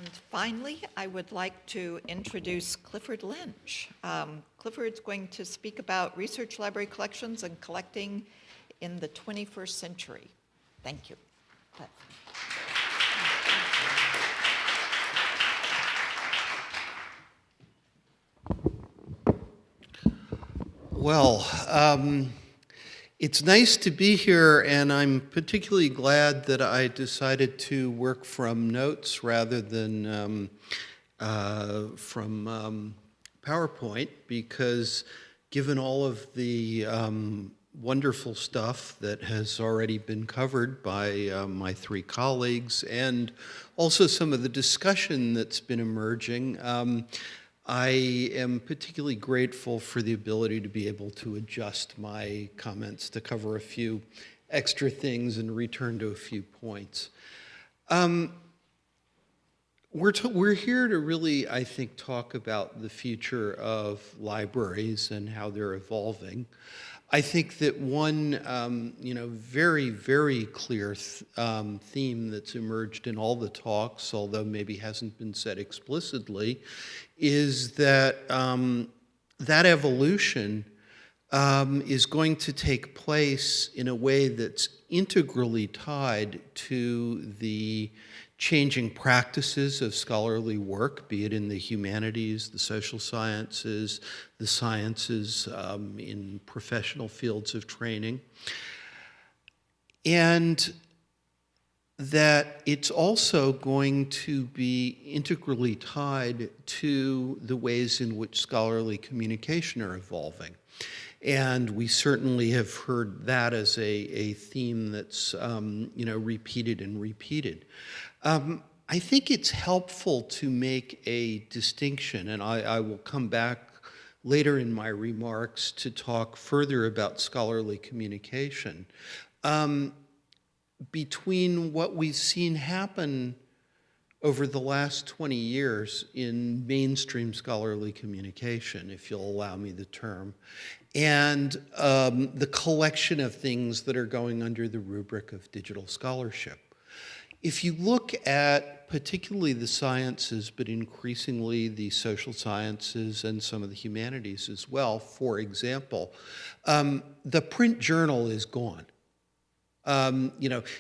And finally, I would like to introduce Clifford Lynch. Clifford's going to speak about research library collections and collecting in the 21st century. Thank you. Cliff. Well, it's nice to be here, and I'm particularly glad that I decided to work from notes rather than from PowerPoint, because given all of the wonderful stuff that has already been covered by my three colleagues, and also some of the discussion that's been emerging, I am particularly grateful for the ability to be able to adjust my comments to cover a few extra things and return to a few points. We're here to really, I think, talk about the future of libraries and how they're evolving. I think that one, very, very clear theme that's emerged in all the talks, although maybe hasn't been said explicitly, is that that evolution is going to take place in a way that's integrally tied to the changing practices of scholarly work, be it in the humanities, the social sciences, the sciences, in professional fields of training. And that it's also going to be integrally tied to the ways in which scholarly communication are evolving. And we certainly have heard that as a theme that's repeated and repeated. I think it's helpful to make a distinction, and I will come back later in my remarks to talk further about scholarly communication, between what we've seen happen over the last 20 years in mainstream scholarly communication, if you'll allow me the term, and the collection of things that are going under the rubric of digital scholarship. If you look at particularly the sciences, but increasingly the social sciences and some of the humanities as well, for example, the print journal is gone.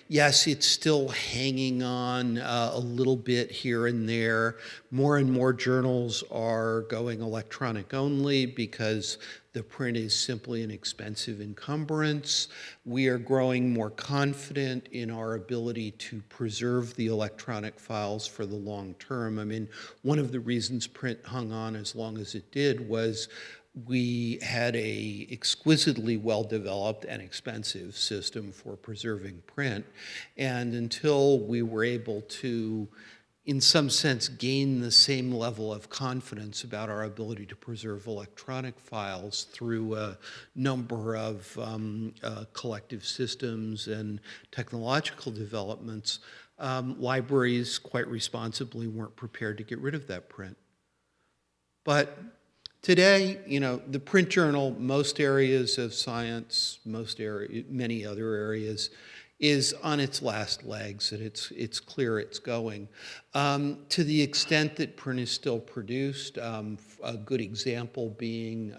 Yes, it's still hanging on a little bit here and there. More and more journals are going electronic only because the print is simply an expensive encumbrance. We are growing more confident in our ability to preserve the electronic files for the long term. I mean, one of the reasons print hung on as long as it did was we had a exquisitely well-developed and expensive system for preserving print. And until we were able to, in some sense, gain the same level of confidence about our ability to preserve electronic files through a number of collective systems and technological developments, libraries quite responsibly weren't prepared to get rid of that print. But today, the print journal, most areas of science, many other areas, is on its last legs, and it's clear it's going. To the extent that print is still produced, a good example being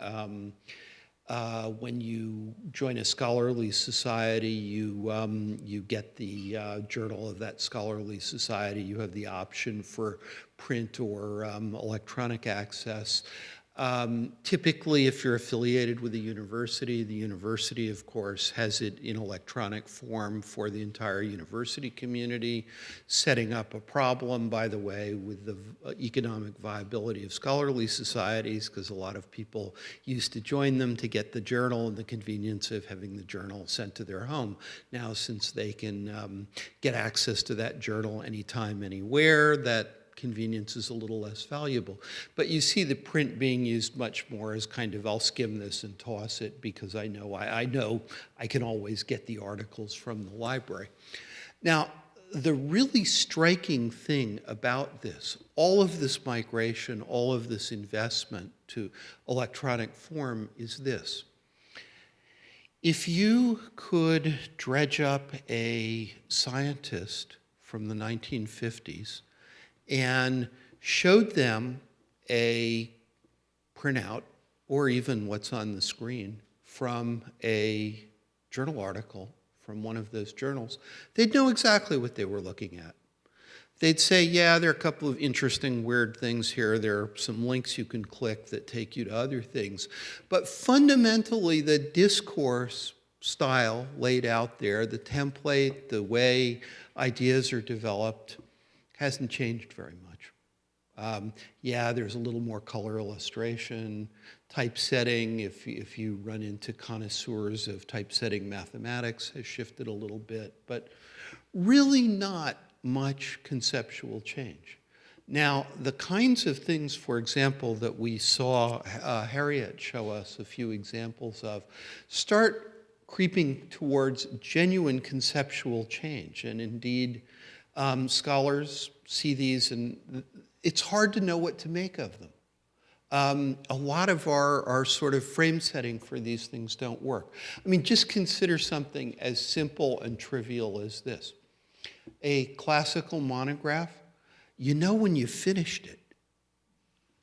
when you join a scholarly society, you get the journal of that scholarly society. You have the option for print or electronic access. Typically, if you're affiliated with the university, of course, has it in electronic form for the entire university community, setting up a problem, by the way, with the economic viability of scholarly societies, because a lot of people used to join them to get the journal and the convenience of having the journal sent to their home. Now, since they can get access to that journal anytime, anywhere, that convenience is a little less valuable. But you see the print being used much more as kind of, I'll skim this and toss it because I know I can always get the articles from the library. Now, the really striking thing about this, all of this migration, all of this investment to electronic form is this. If you could dredge up a scientist from the 1950s and showed them a printout or even what's on the screen from a journal article from one of those journals, they'd know exactly what they were looking at. They'd say, yeah, there are a couple of interesting, weird things here. There are some links you can click that take you to other things. But fundamentally, the discourse style laid out there, the template, the way ideas are developed, hasn't changed very much. Yeah, there's a little more color illustration, typesetting, if you run into connoisseurs of typesetting mathematics, has shifted a little bit, but really not much conceptual change. Now, the kinds of things, for example, that we saw Harriet show us a few examples of, start creeping towards genuine conceptual change. And indeed, scholars see these, and it's hard to know what to make of them. A lot of our sort of frame setting for these things don't work. I mean, just consider something as simple and trivial as this. A classical monograph, you know when you've finished it.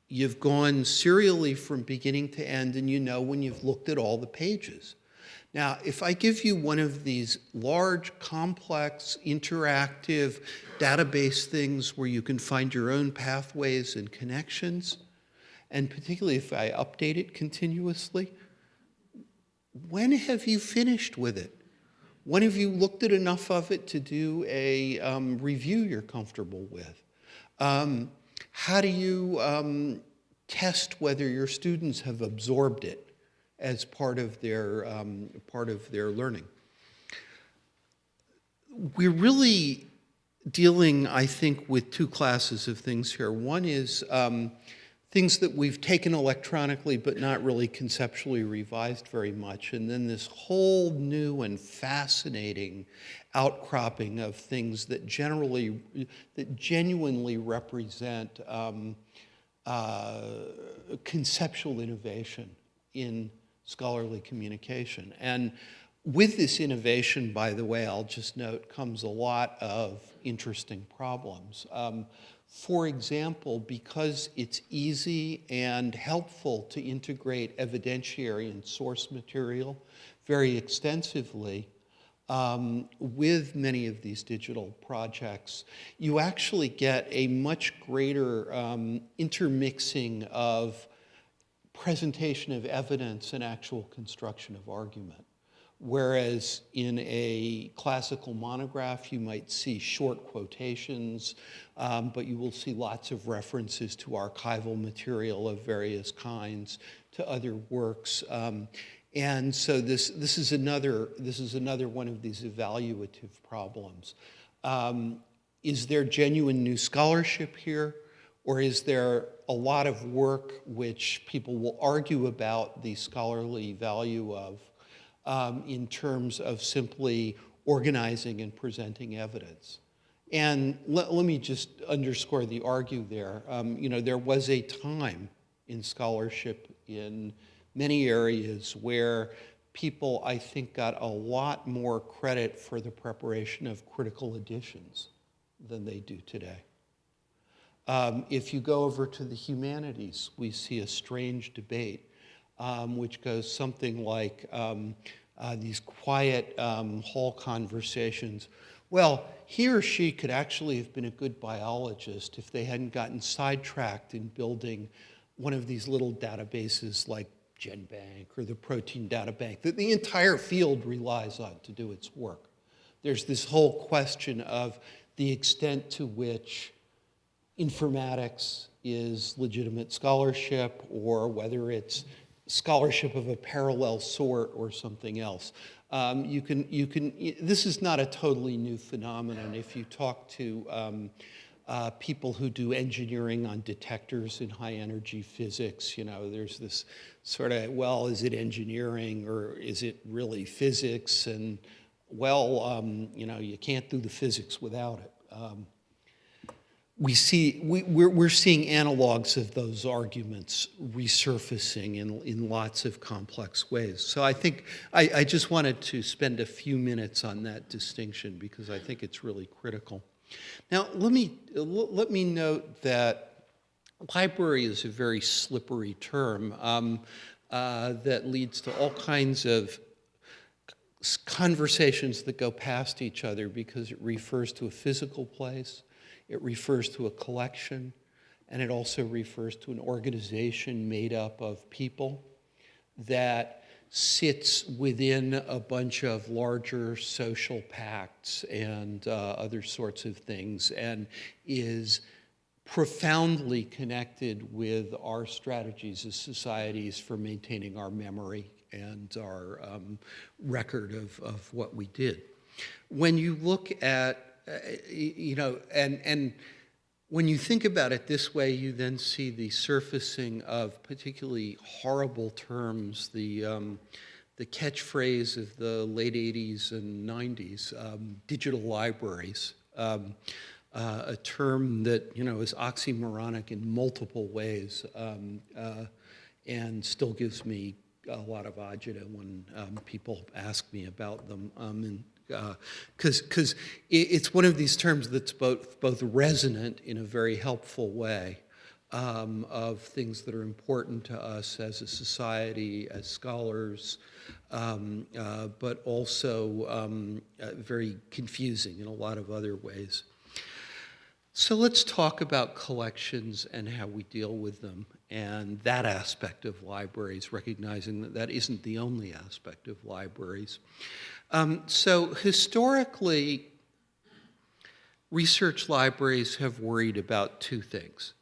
You've gone serially from beginning to end, and you know when you've looked at all the pages. Now, if I give you one of these large, complex, interactive database things where you can find your own pathways and connections, and particularly if I update it continuously, when have you finished with it? When have you looked at enough of it to do a review you're comfortable with? How do you test whether your students have absorbed it as part of their learning? We're really dealing, I think, with two classes of things here. One is things that we've taken electronically but not really conceptually revised very much, and then this whole new and fascinating outcropping of things that genuinely represent conceptual innovation in scholarly communication. And with this innovation, by the way, I'll just note, comes a lot of interesting problems. For example, because it's easy and helpful to integrate evidentiary and source material very extensively with many of these digital projects, you actually get a much greater intermixing of presentation of evidence and actual construction of argument. Whereas in a classical monograph, you might see short quotations, but you will see lots of references to archival material of various kinds, to other works. And so this is another one of these evaluative problems. Is there genuine new scholarship here? Or is there a lot of work which people will argue about the scholarly value of in terms of simply organizing and presenting evidence? And let me just underscore the argue there. There was a time in scholarship in many areas where people, I think, got a lot more credit for the preparation of critical editions than they do today. If you go over to the humanities, we see a strange debate which goes something like these quiet hall conversations. Well, he or she could actually have been a good biologist if they hadn't gotten sidetracked in building one of these little databases like GenBank or the Protein Data Bank that the entire field relies on to do its work. There's this whole question of the extent to which informatics is legitimate scholarship, or whether it's scholarship of a parallel sort or something else. This is not a totally new phenomenon. If you talk to people who do engineering on detectors in high energy physics, there's this sort of, well, is it engineering or is it really physics? And well, you can't do the physics without it. We're seeing analogs of those arguments resurfacing in lots of complex ways. So I think I just wanted to spend a few minutes on that distinction because I think it's really critical. Now, let me note that library is a very slippery term that leads to all kinds of conversations that go past each other because it refers to a physical place, it refers to a collection, and it also refers to an organization made up of people that sits within a bunch of larger social pacts and other sorts of things, and is profoundly connected with our strategies as societies for maintaining our memory and our record of what we did. When you look at, and when you think about it this way, you then see the surfacing of particularly horrible terms, the catchphrase of the late 80s and 90s, digital libraries, a term that, is oxymoronic in multiple ways and still gives me a lot of agita when people ask me about them. Because it's one of these terms that's both resonant in a very helpful way of things that are important to us as a society, as scholars, but also very confusing in a lot of other ways. So let's talk about collections and how we deal with them and that aspect of libraries, recognizing that that isn't the only aspect of libraries. So historically, research libraries have worried about two things,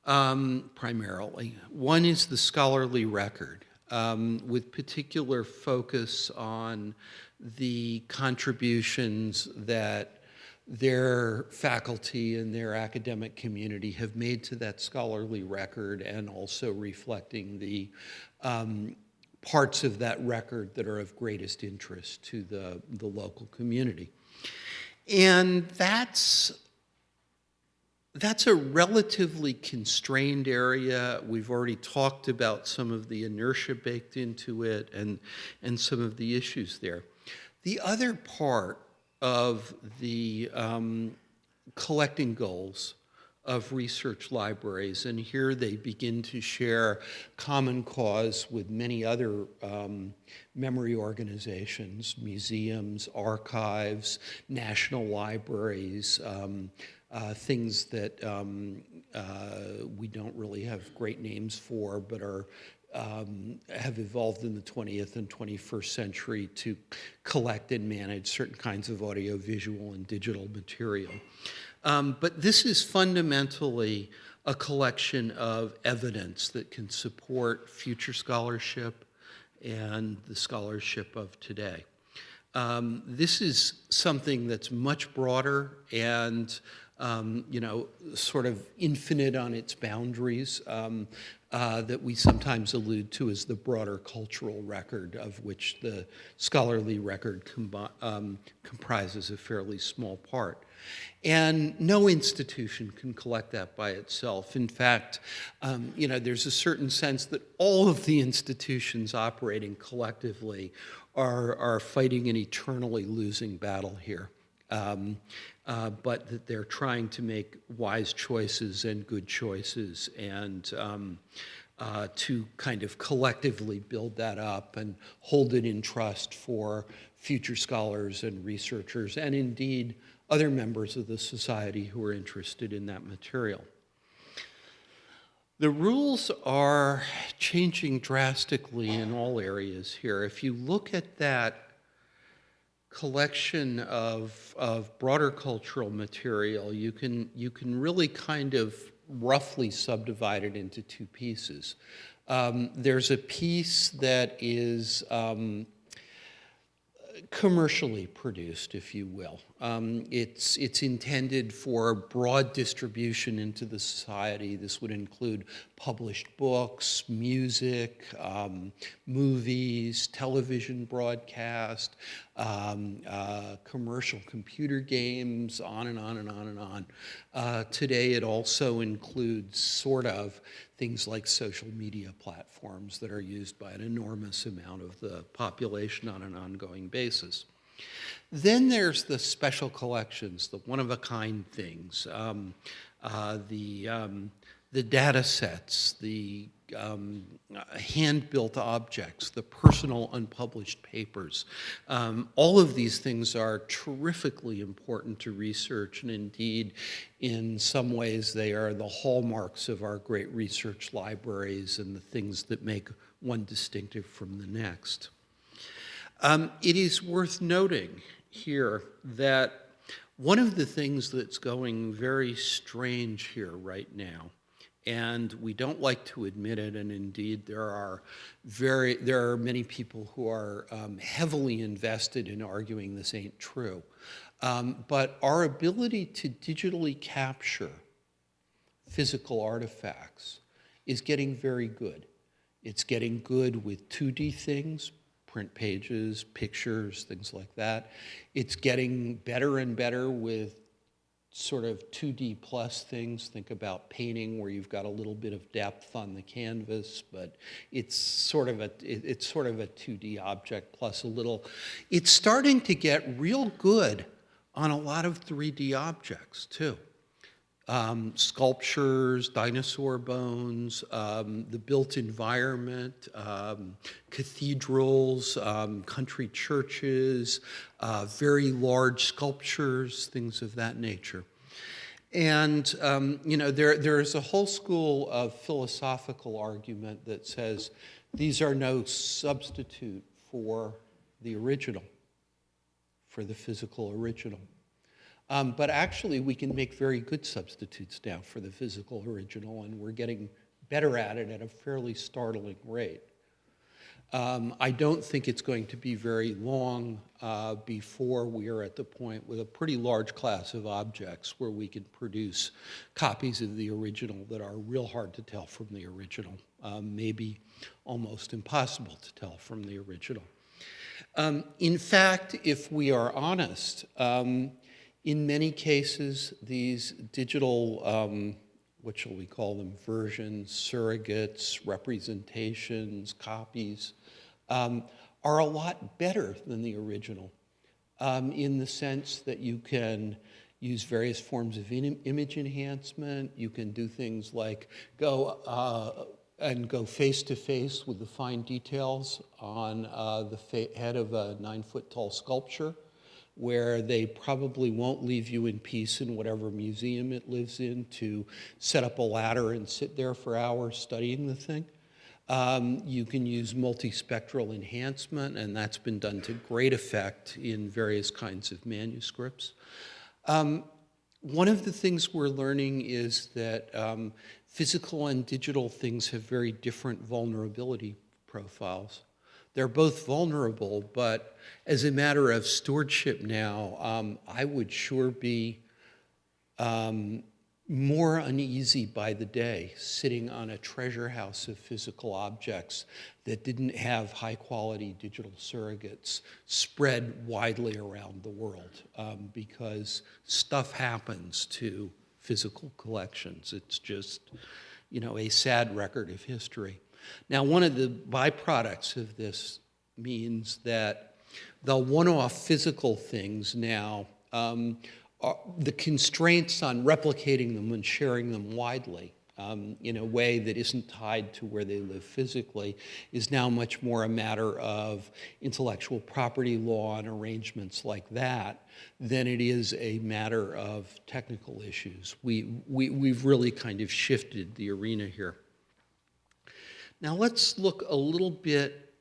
primarily. One is the scholarly record, with particular focus on the contributions that their faculty and their academic community have made to that scholarly record, and also reflecting the parts of that record that are of greatest interest to the local community. And that's a relatively constrained area. We've already talked about some of the inertia baked into it and some of the issues there. The other part of the collecting goals of research libraries, and here they begin to share common cause with many other memory organizations, museums, archives, national libraries, things that we don't really have great names for, but are have evolved in the 20th and 21st century to collect and manage certain kinds of audiovisual and digital material. But this is fundamentally a collection of evidence that can support future scholarship and the scholarship of today. This is something that's much broader and sort of infinite on its boundaries that we sometimes allude to as the broader cultural record, of which the scholarly record comprises a fairly small part. And no institution can collect that by itself. In fact, there's a certain sense that all of the institutions operating collectively are fighting an eternally losing battle here. But that they're trying to make wise choices and good choices, and to kind of collectively build that up and hold it in trust for future scholars and researchers, and indeed other members of the society who are interested in that material. The rules are changing drastically in all areas here. If you look at that collection of broader cultural material, you can really kind of roughly subdivide it into two pieces. There's a piece that is commercially produced, if you will. It's intended for broad distribution into the society. This would include published books, music, movies, television broadcast, commercial computer games, on and on and on and on. Today it also includes sort of things like social media platforms that are used by an enormous amount of the population on an ongoing basis. Then there's the special collections, the one-of-a-kind things, the data sets, the hand-built objects, the personal unpublished papers. All of these things are terrifically important to research, and indeed, in some ways, they are the hallmarks of our great research libraries and the things that make one distinctive from the next. It is worth noting here that one of the things that's going very strange here right now, and we don't like to admit it, and indeed there are many people who are heavily invested in arguing this ain't true, but our ability to digitally capture physical artifacts is getting very good. It's getting good with 2D things, print pages, pictures, things like that. It's getting better and better with sort of 2D plus things. Think about painting, where you've got a little bit of depth on the canvas, but it's sort of a 2D object plus a little. It's starting to get real good on a lot of 3D objects too. Sculptures, dinosaur bones, the built environment, cathedrals, country churches, very large sculptures, things of that nature. And there is a whole school of philosophical argument that says these are no substitute for the original, for the physical original. But actually, we can make very good substitutes now for the physical original, and we're getting better at it at a fairly startling rate. I don't think it's going to be very long before we are at the point with a pretty large class of objects where we can produce copies of the original that are real hard to tell from the original, maybe almost impossible to tell from the original. In fact, if we are honest, in many cases, these digital, what shall we call them, versions, surrogates, representations, copies, are a lot better than the original in the sense that you can use various forms of image enhancement. You can do things like go face to face with the fine details on the head of a 9-foot-tall sculpture, where they probably won't leave you in peace in whatever museum it lives in to set up a ladder and sit there for hours studying the thing. You can use multispectral enhancement, and that's been done to great effect in various kinds of manuscripts. One of the things we're learning is that physical and digital things have very different vulnerability profiles. They're both vulnerable, but as a matter of stewardship now, I would sure be more uneasy by the day sitting on a treasure house of physical objects that didn't have high-quality digital surrogates spread widely around the world, because stuff happens to physical collections. It's just, a sad record of history. Now, one of the byproducts of this means that the one-off physical things now, the constraints on replicating them and sharing them widely in a way that isn't tied to where they live physically is now much more a matter of intellectual property law and arrangements like that than it is a matter of technical issues. We've really kind of shifted the arena here. Now let's look a little bit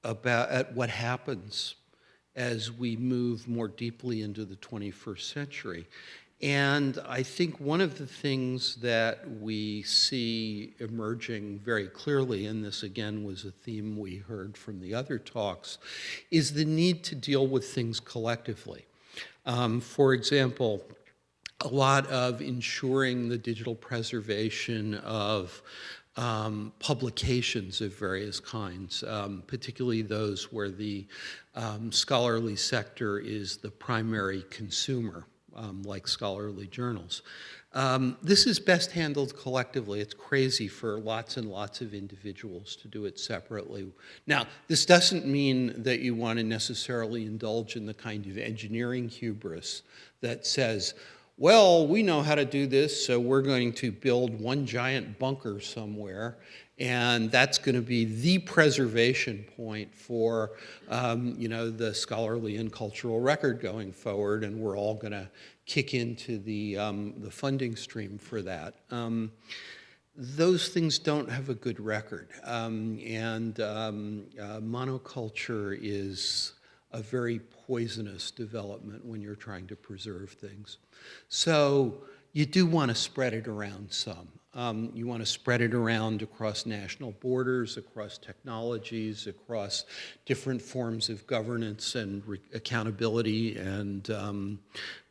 at what happens as we move more deeply into the 21st century. And I think one of the things that we see emerging very clearly, and this again was a theme we heard from the other talks, is the need to deal with things collectively. For example, a lot of ensuring the digital preservation of publications of various kinds, particularly those where the scholarly sector is the primary consumer, like scholarly journals. This is best handled collectively. It's crazy for lots and lots of individuals to do it separately. Now, this doesn't mean that you want to necessarily indulge in the kind of engineering hubris that says, well, we know how to do this, so we're going to build one giant bunker somewhere, and that's going to be the preservation point for, the scholarly and cultural record going forward, and we're all going to kick into the funding stream for that. Those things don't have a good record, and monoculture is a very poisonous development when you're trying to preserve things. So you do want to spread it around some. You want to spread it around across national borders, across technologies, across different forms of governance and accountability and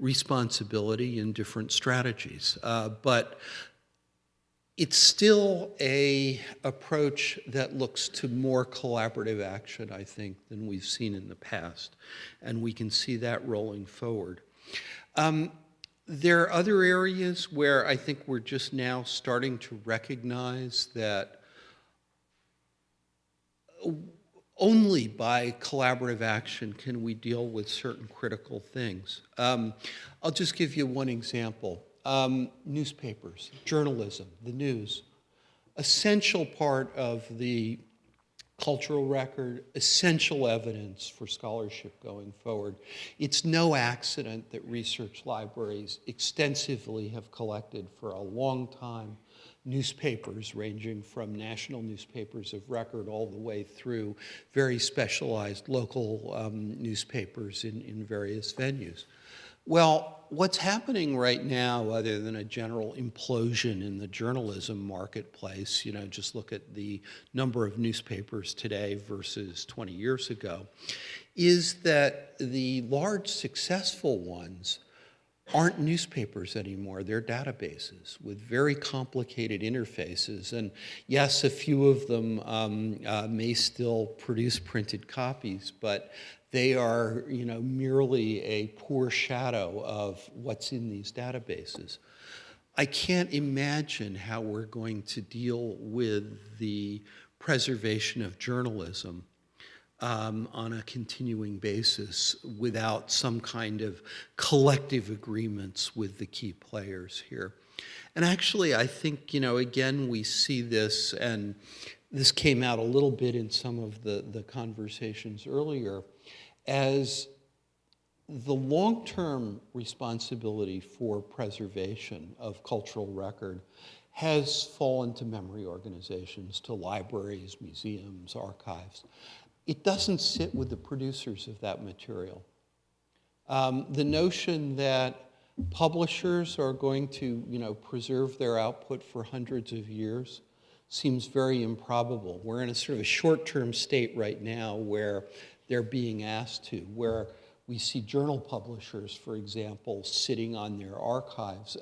responsibility in different strategies. But it's still an approach that looks to more collaborative action, I think, than we've seen in the past. And we can see that rolling forward. There are other areas where I think we're just now starting to recognize that only by collaborative action can we deal with certain critical things. I'll just give you one example. Newspapers, journalism, the news, essential part of the cultural record, essential evidence for scholarship going forward. It's no accident that research libraries extensively have collected for a long time newspapers ranging from national newspapers of record all the way through very specialized local newspapers in various venues. Well, what's happening right now, other than a general implosion in the journalism marketplace, just look at the number of newspapers today versus 20 years ago, is that the large successful ones aren't newspapers anymore. They're databases with very complicated interfaces. And yes, a few of them may still produce printed copies, but they are, merely a poor shadow of what's in these databases. I can't imagine how we're going to deal with the preservation of journalism on a continuing basis without some kind of collective agreements with the key players here. And actually, I think, again, we see this, and this came out a little bit in some of the conversations earlier, as the long-term responsibility for preservation of cultural record has fallen to memory organizations, to libraries, museums, archives. It doesn't sit with the producers of that material. The notion that publishers are going to, preserve their output for hundreds of years seems very improbable. We're in a sort of a short-term state right now where they're being asked to, where we see journal publishers, for example, sitting on their archives.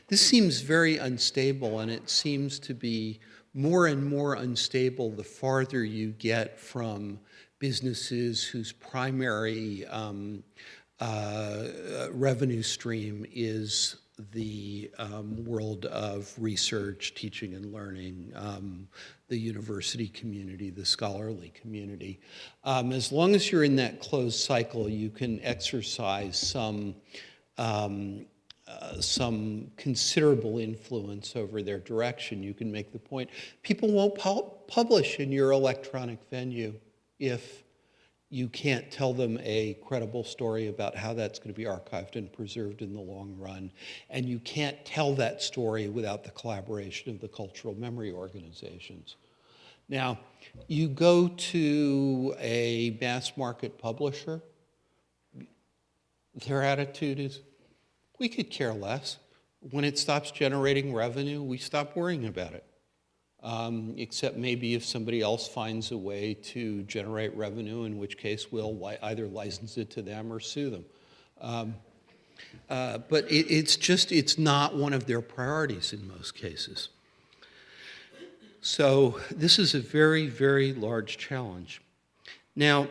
This seems very unstable, and it seems to be more and more unstable the farther you get from businesses whose primary revenue stream is the world of research, teaching and learning, the university community, the scholarly community. As long as you're in that closed cycle, you can exercise some considerable influence over their direction. You can make the point, people won't publish in your electronic venue if you can't tell them a credible story about how that's going to be archived and preserved in the long run. And you can't tell that story without the collaboration of the cultural memory organizations. Now, you go to a mass market publisher, their attitude is, we could care less. When it stops generating revenue, we stop worrying about it. Except maybe if somebody else finds a way to generate revenue, in which case we'll either license it to them or sue them. But it's not one of their priorities in most cases. So this is a very, very large challenge. Now,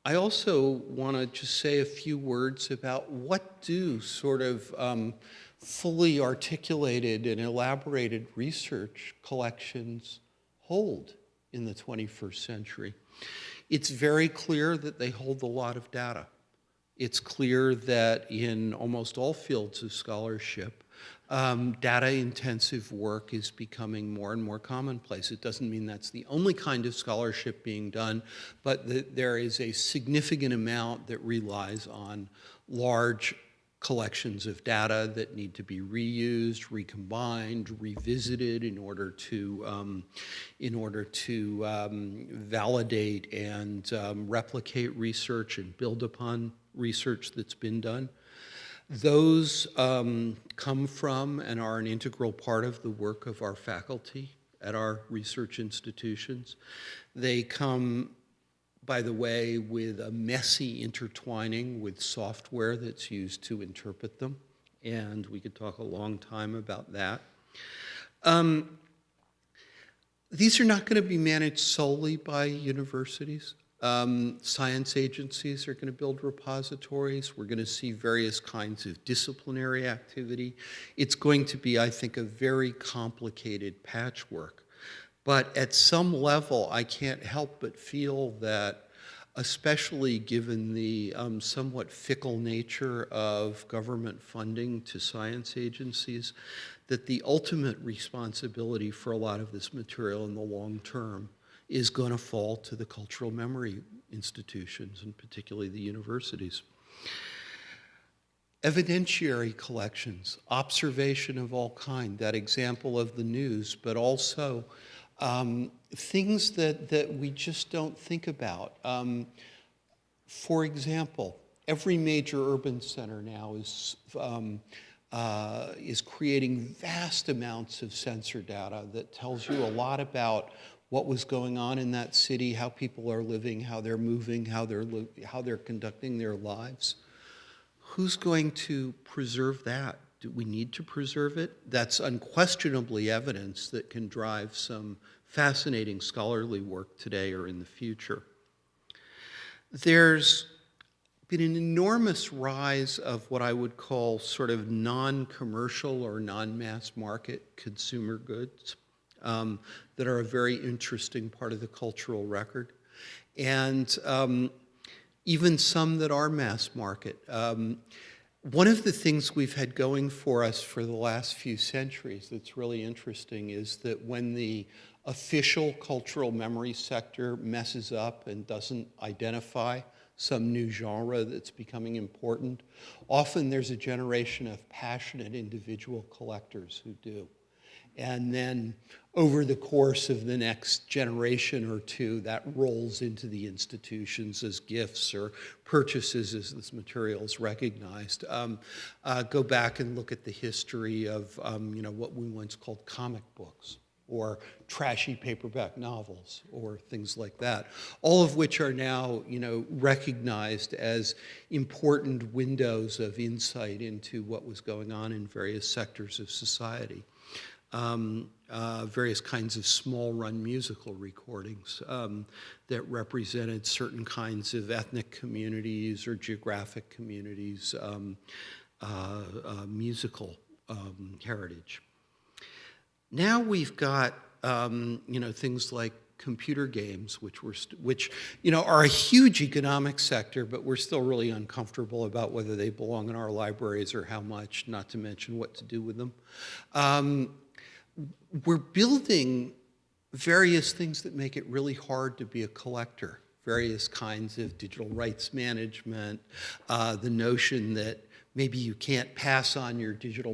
I also want to just say a few words about what do sort of fully articulated and elaborated research collections hold in the 21st century. It's very clear that they hold a lot of data. It's clear that in almost all fields of scholarship, data-intensive work is becoming more and more commonplace. It doesn't mean that's the only kind of scholarship being done, but there is a significant amount that relies on large collections of data that need to be reused, recombined, revisited in order to validate and replicate research and build upon research that's been done. Those come from and are an integral part of the work of our faculty at our research institutions. They come, by the way, with a messy intertwining with software that's used to interpret them, and we could talk a long time about that. These are not going to be managed solely by universities. Science agencies are going to build repositories. We're going to see various kinds of disciplinary activity. It's going to be, I think, a very complicated patchwork. But at some level, I can't help but feel that, especially given the somewhat fickle nature of government funding to science agencies, that the ultimate responsibility for a lot of this material in the long term is going to fall to the cultural memory institutions, and particularly the universities. Evidentiary collections, observation of all kind, that example of the news, but also things that we just don't think about. For example, every major urban center now is creating vast amounts of sensor data that tells you a lot about what was going on in that city, how people are living, how they're moving, how they're conducting their lives. Who's going to preserve that? Do we need to preserve it? That's unquestionably evidence that can drive some fascinating scholarly work today or in the future. There's been an enormous rise of what I would call sort of non-commercial or non-mass market consumer goods that are a very interesting part of the cultural record. And even some that are mass market. One of the things we've had going for us for the last few centuries that's really interesting is that when the official cultural memory sector messes up and doesn't identify some new genre that's becoming important, often there's a generation of passionate individual collectors who do. And then over the course of the next generation or two, that rolls into the institutions as gifts or purchases as this material is recognized. Go back and look at the history of what we once called comic books, or trashy paperback novels, or things like that, all of which are now recognized as important windows of insight into what was going on in various sectors of society. Various kinds of small-run musical recordings that represented certain kinds of ethnic communities or geographic communities' musical heritage. Now we've got things like computer games, which are a huge economic sector, but we're still really uncomfortable about whether they belong in our libraries or how much, not to mention what to do with them. We're building various things that make it really hard to be a collector, various kinds of digital rights management, the notion that maybe you can't pass on your digital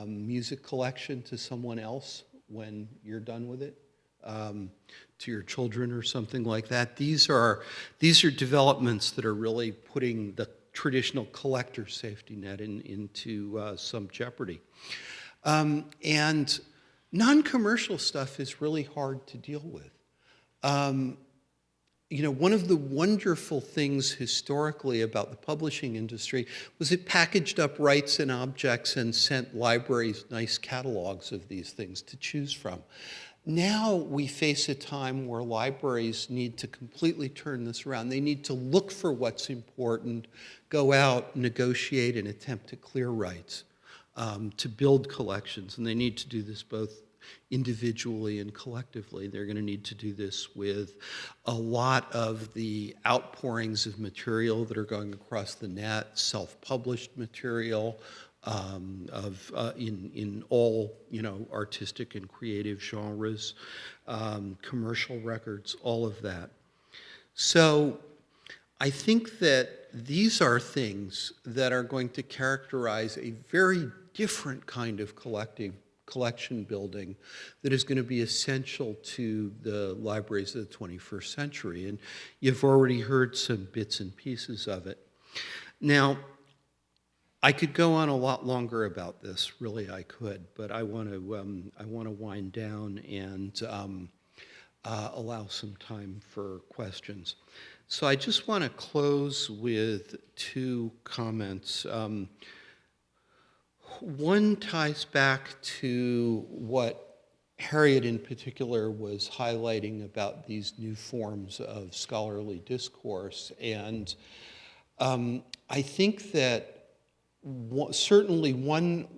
music collection to someone else when you're done with it, to your children or something like that. These are developments that are really putting the traditional collector safety net into some jeopardy. And non-commercial stuff is really hard to deal with. One of the wonderful things historically about the publishing industry was it packaged up rights and objects and sent libraries nice catalogs of these things to choose from. Now we face a time where libraries need to completely turn this around. They need to look for what's important, go out, negotiate, and attempt to clear rights. to build collections, and they need to do this both individually and collectively. They're going to need to do this with a lot of the outpourings of material that are going across the net, self-published material, in all artistic and creative genres, commercial records, all of that. So I think that these are things that are going to characterize a very different kind of collection building that is going to be essential to the libraries of the 21st century. And you've already heard some bits and pieces of it. Now, I could go on a lot longer about this, really I could, but I want to wind down and allow some time for questions. So I just want to close with two comments. One ties back to what Harriet in particular was highlighting about these new forms of scholarly discourse. And I think that certainly one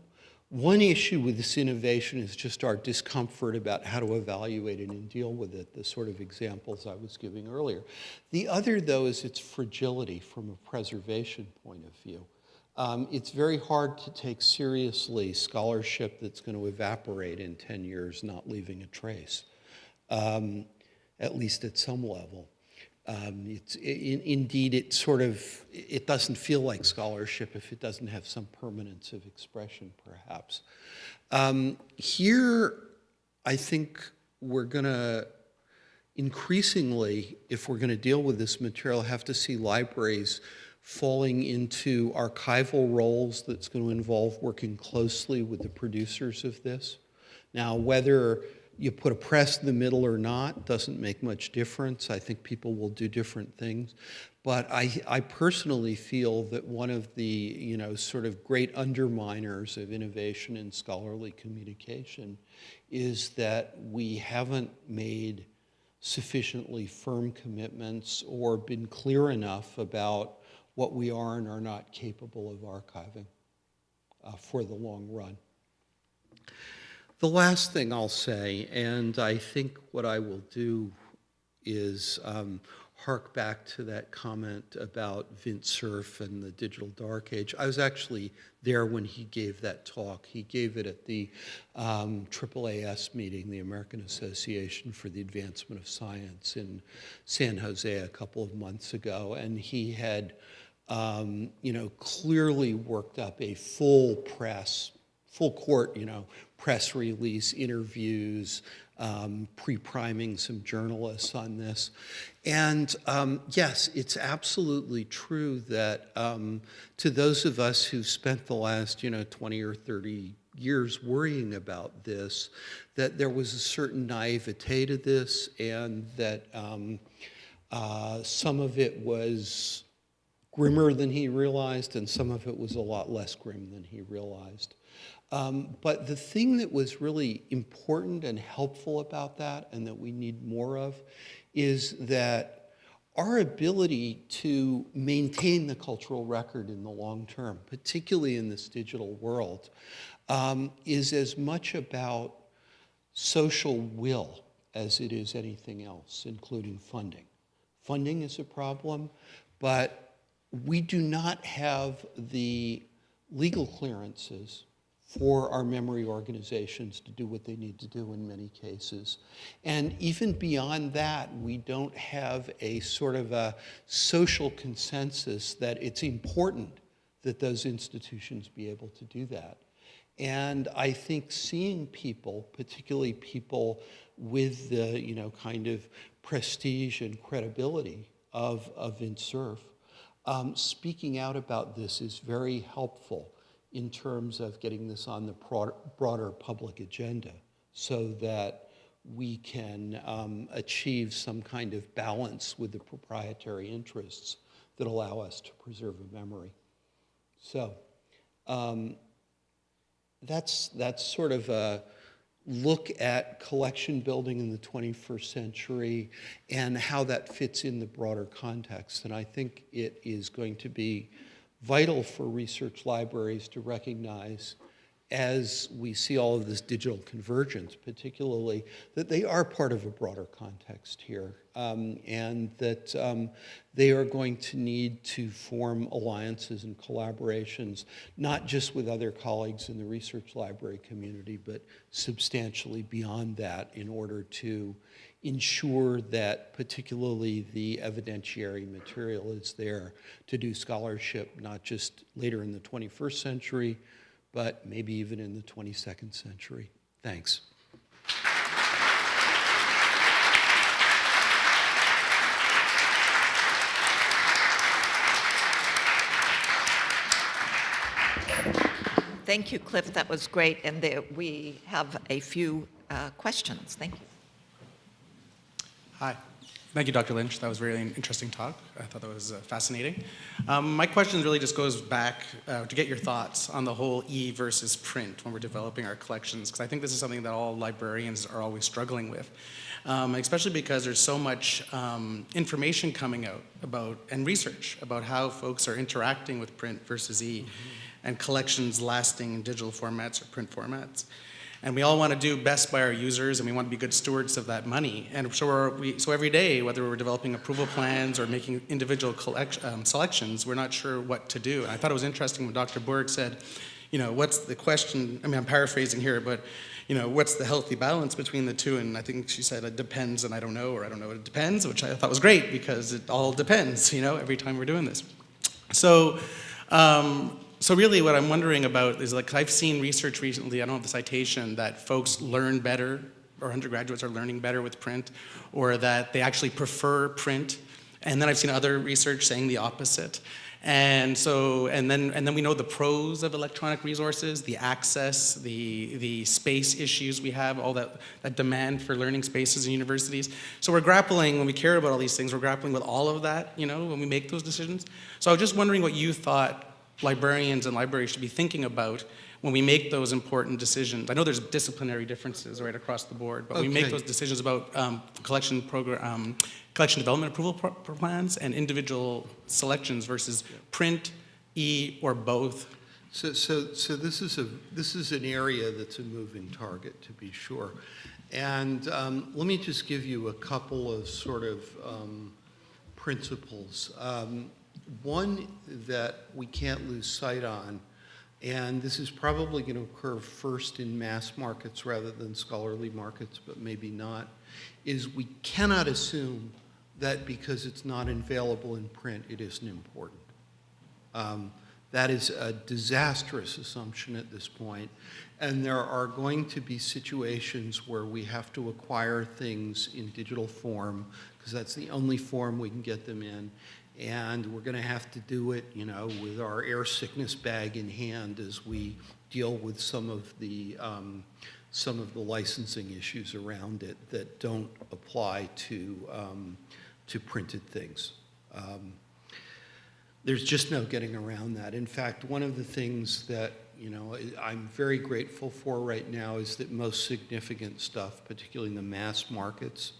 issue with this innovation is just our discomfort about how to evaluate it and deal with it, the sort of examples I was giving earlier. The other, though, is its fragility from a preservation point of view. It's very hard to take seriously scholarship that's going to evaporate in 10 years, not leaving a trace, at least at some level. Indeed, it doesn't feel like scholarship if it doesn't have some permanence of expression, perhaps. Here, I think we're going to increasingly, if we're going to deal with this material, have to see libraries falling into archival roles that's going to involve working closely with the producers of this. Now, whether you put a press in the middle or not doesn't make much difference. I think people will do different things. But I personally feel that one of the sort of great underminers of innovation in scholarly communication is that we haven't made sufficiently firm commitments or been clear enough about what we are and are not capable of archiving for the long run. The last thing I'll say, and I think what I will do is hark back to that comment about Vint Cerf and the digital dark age. I was actually there when he gave that talk. He gave it at the AAAS meeting, the American Association for the Advancement of Science in San Jose a couple of months ago, and he had clearly worked up a full court, press release, interviews, pre-priming some journalists on this. And yes, it's absolutely true that to those of us who've spent the last 20 or 30 years worrying about this, that there was a certain naivete to this, and that some of it was grimmer than he realized, and some of it was a lot less grim than he realized. But the thing that was really important and helpful about that, and that we need more of, is that our ability to maintain the cultural record in the long term, particularly in this digital world, is as much about social will as it is anything else, including funding. Funding is a problem, but we do not have the legal clearances for our memory organizations to do what they need to do in many cases. And even beyond that, we don't have a sort of a social consensus that it's important that those institutions be able to do that. And I think seeing people, particularly people with the kind of prestige and credibility of Vint Cerf, speaking out about this is very helpful in terms of getting this on the broader public agenda, so that we can achieve some kind of balance with the proprietary interests that allow us to preserve a memory. So that's sort of a look at collection building in the 21st century and how that fits in the broader context. And I think it is going to be vital for research libraries to recognize as we see all of this digital convergence, particularly, that they are part of a broader context here, and that they are going to need to form alliances and collaborations, not just with other colleagues in the research library community, but substantially beyond that, in order to ensure that particularly the evidentiary material is there to do scholarship, not just later in the 21st century, but maybe even in the 22nd century. Thanks. Thank you, Cliff. That was great. And we have a few questions. Thank you. Hi. Thank you, Dr. Lynch. That was a really interesting talk. I thought that was fascinating. My question really just goes back to get your thoughts on the whole e versus print when we're developing our collections, because I think this is something that all librarians are always struggling with, especially because there's so much information coming out about, and research about how folks are interacting with print versus e, and collections lasting in digital formats or print formats. And we all want to do best by our users, and we want to be good stewards of that money. And so, so every day, whether we're developing approval plans or making individual selections, we're not sure what to do. And I thought it was interesting when Dr. Borg said, you know, what's the question, I mean, I'm paraphrasing here, but, you know, what's the healthy balance between the two? And I think she said it depends and I don't know, or I don't know, it depends, which I thought was great because it all depends, you know, every time we're doing this. So, so really what I'm wondering about is, like, I've seen research recently, I don't have the citation, that folks learn better, or undergraduates are learning better with print, or that they actually prefer print. And then I've seen other research saying the opposite. And so, and then we know the pros of electronic resources, the access, the space issues we have, all that demand for learning spaces in universities. So we're grappling, when we care about all these things, we're grappling with all of that, you know, when we make those decisions. So I was just wondering what you thought librarians and libraries should be thinking about when we make those important decisions. I know there's disciplinary differences right across the board, but we make those decisions about collection development approval plans and individual selections versus print, e, or both. So this is an area that's a moving target, to be sure. And let me just give you a couple of sort of principles. One that we can't lose sight on, and this is probably going to occur first in mass markets rather than scholarly markets, but maybe not, is we cannot assume that because it's not available in print, it isn't important. That is a disastrous assumption at this point, and there are going to be situations where we have to acquire things in digital form, because that's the only form we can get them in. And we're going to have to do it, you know, with our air sickness bag in hand as we deal with some of the licensing issues around it that don't apply to printed things. There's just no getting around that. In fact, one of the things that, you know, I'm very grateful for right now is that most significant stuff, particularly in the mass markets,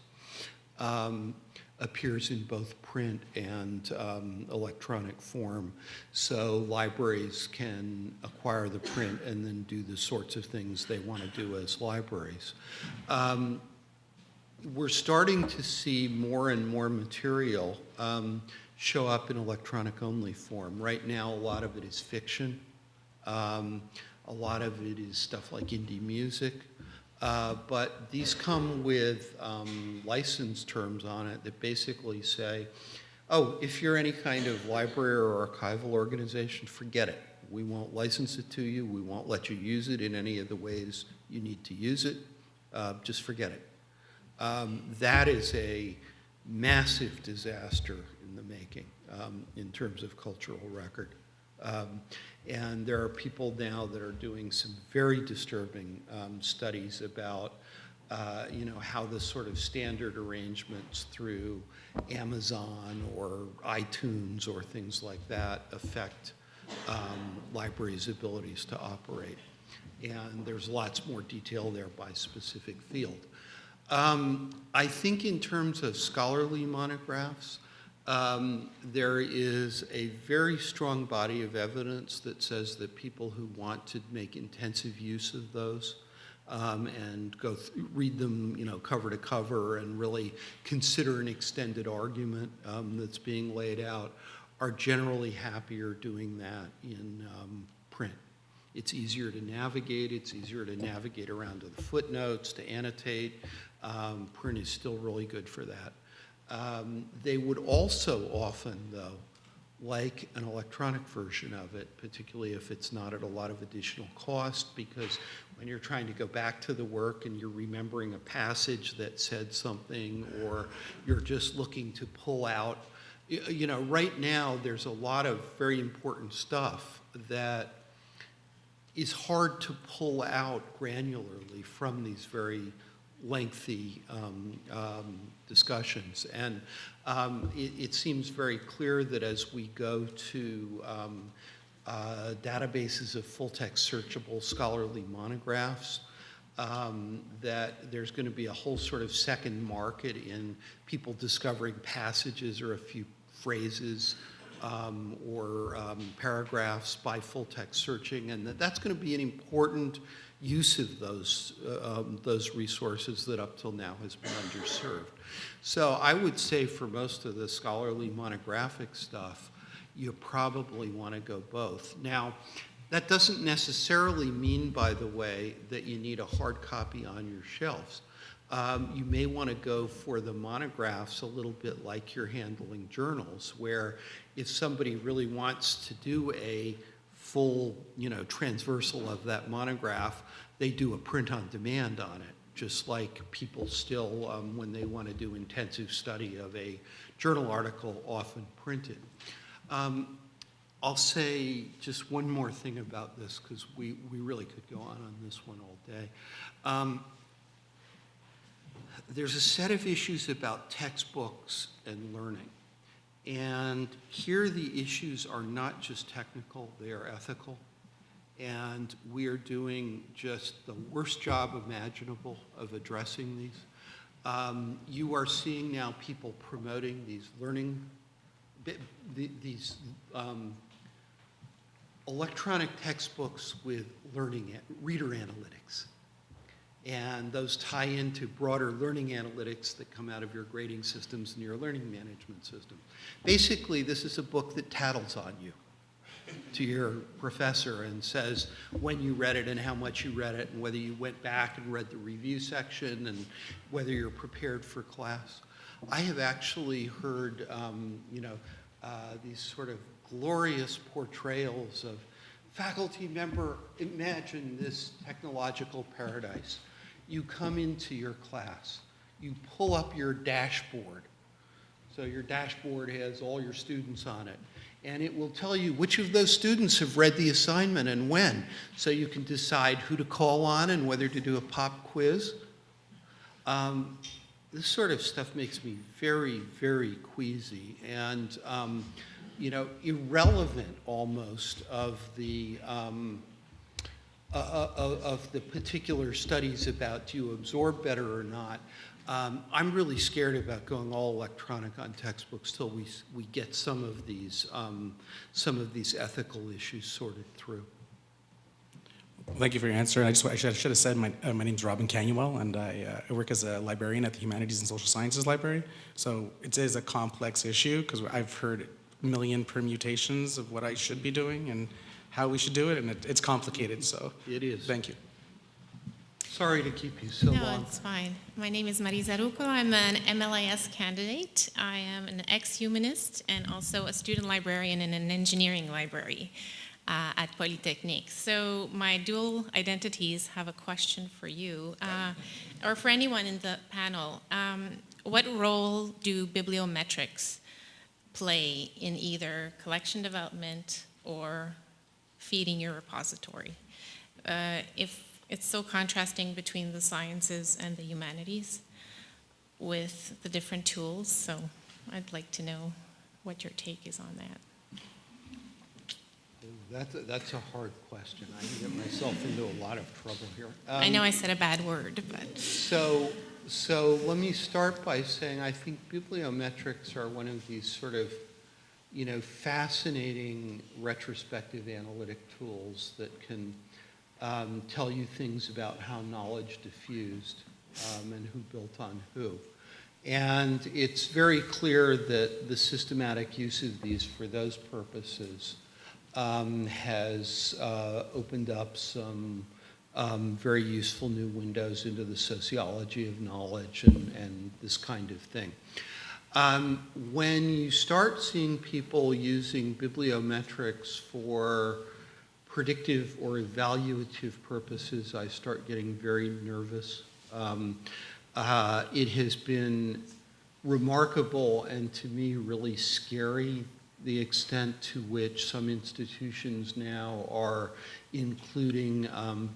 appears in both print and electronic form. So libraries can acquire the print and then do the sorts of things they want to do as libraries. We're starting to see more and more material show up in electronic only form. Right now, a lot of it is fiction. A lot of it is stuff like indie music. But these come with license terms on it that basically say, oh, if you're any kind of library or archival organization, forget it. We won't license it to you. We won't let you use it in any of the ways you need to use it. Just forget it. That is a massive disaster in the making in terms of cultural record. And there are people now that are doing some very disturbing studies about, you know, how the sort of standard arrangements through Amazon or iTunes or things like that affect libraries' abilities to operate. And there's lots more detail there by specific field. I think in terms of scholarly monographs, There is a very strong body of evidence that says that people who want to make intensive use of those and read them, cover to cover and really consider an extended argument that's being laid out are generally happier doing that in print. It's easier to navigate. It's easier to navigate around to the footnotes, to annotate. Print is still really good for that. They would also often, though, like an electronic version of it, particularly if it's not at a lot of additional cost, because when you're trying to go back to the work and you're remembering a passage that said something, or you're just looking to pull out, right now there's a lot of very important stuff that is hard to pull out granularly from these very lengthy discussions. And it seems very clear that as we go to databases of full-text searchable scholarly monographs, that there's going to be a whole sort of second market in people discovering passages or a few phrases or paragraphs by full-text searching, and that's going to be an important use of those resources that up till now has been underserved. So I would say for most of the scholarly monographic stuff, you probably want to go both. Now, that doesn't necessarily mean, by the way, that you need a hard copy on your shelves. You may want to go for the monographs a little bit like you're handling journals, where if somebody really wants to do a full, transversal of that monograph, they do a print on demand on it, just like people still, when they want to do intensive study of a journal article, often print it. I'll say just one more thing about this, because we really could go on this one all day. There's a set of issues about textbooks and learning. And here the issues are not just technical, they are ethical. And we are doing just the worst job imaginable of addressing these. You are seeing now people promoting these learning, these electronic textbooks with reader analytics. And those tie into broader learning analytics that come out of your grading systems and your learning management system. Basically, this is a book that tattles on you to your professor and says when you read it and how much you read it and whether you went back and read the review section and whether you're prepared for class. I have actually heard, these sort of glorious portrayals of faculty member, imagine this technological paradise. You come into your class, you pull up your dashboard. So your dashboard has all your students on it. And it will tell you which of those students have read the assignment and when. So you can decide who to call on and whether to do a pop quiz. This sort of stuff makes me very, very queasy and, irrelevant almost of the particular studies about do you absorb better or not. I'm really scared about going all electronic on textbooks till we get some of these ethical issues sorted through. Thank you for your answer. I should have said my name's Robin Canuel, and I work as a librarian at the Humanities and Social Sciences Library. So it is a complex issue because I've heard a million permutations of what I should be doing and how we should do it, and it's complicated. So it is. Thank you. Sorry to keep you so long. No, it's fine. My name is Marisa Rucco. I'm an MLIS candidate. I am an ex-humanist and also a student librarian in an engineering library at Polytechnique. So my dual identities have a question for you, or for anyone in the panel. What role do bibliometrics play in either collection development or feeding your repository? If it's so contrasting between the sciences and the humanities with the different tools, so I'd like to know what your take is on that. That's a hard question. I can get myself into a lot of trouble here. I know I said a bad word, but... So So let me start by saying I think bibliometrics are one of these sort of, fascinating retrospective analytic tools that can tell you things about how knowledge diffused and who built on who. And it's very clear that the systematic use of these for those purposes has opened up some very useful new windows into the sociology of knowledge and this kind of thing. When you start seeing people using bibliometrics for predictive or evaluative purposes, I start getting very nervous. It has been remarkable and to me really scary the extent to which some institutions now are including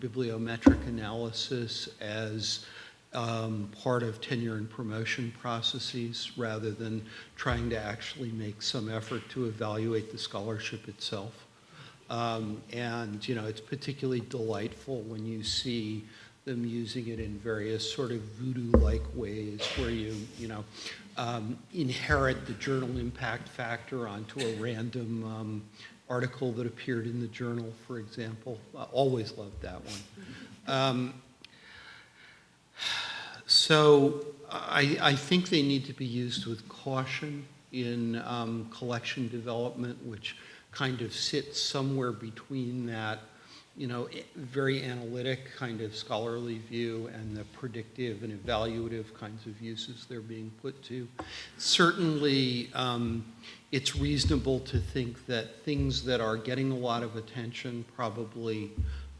bibliometric analysis as part of tenure and promotion processes rather than trying to actually make some effort to evaluate the scholarship itself. It's particularly delightful when you see them using it in various sort of voodoo-like ways where you inherit the journal impact factor onto a random article that appeared in the journal, for example. I always loved that one. So I think they need to be used with caution in collection development, which kind of sits somewhere between that very analytic kind of scholarly view and the predictive and evaluative kinds of uses they're being put to. Certainly, it's reasonable to think that things that are getting a lot of attention probably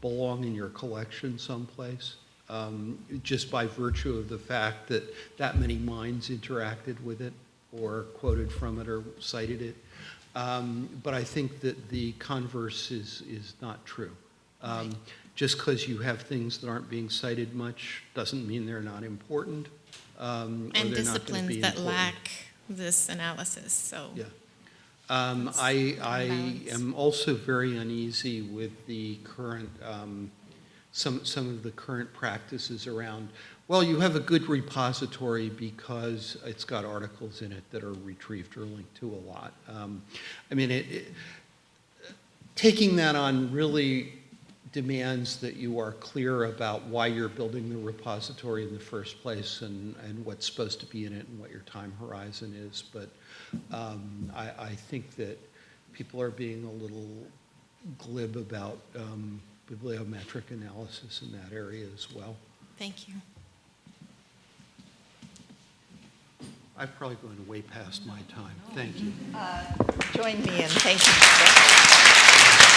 belong in your collection someplace, just by virtue of the fact that that many minds interacted with it or quoted from it or cited it. But I think that the converse is not true. Just because you have things that aren't being cited much doesn't mean they're not important. And disciplines that lack this analysis, so. Yeah. I am also very uneasy with the current, some of the current practices around, well, you have a good repository because it's got articles in it that are retrieved or linked to a lot. Taking that on really demands that you are clear about why you're building the repository in the first place and what's supposed to be in it and what your time horizon is. But I think that people are being a little glib about bibliometric analysis in that area as well. Thank you. I'm probably going way past my time. Thank you. Join me in thanking you.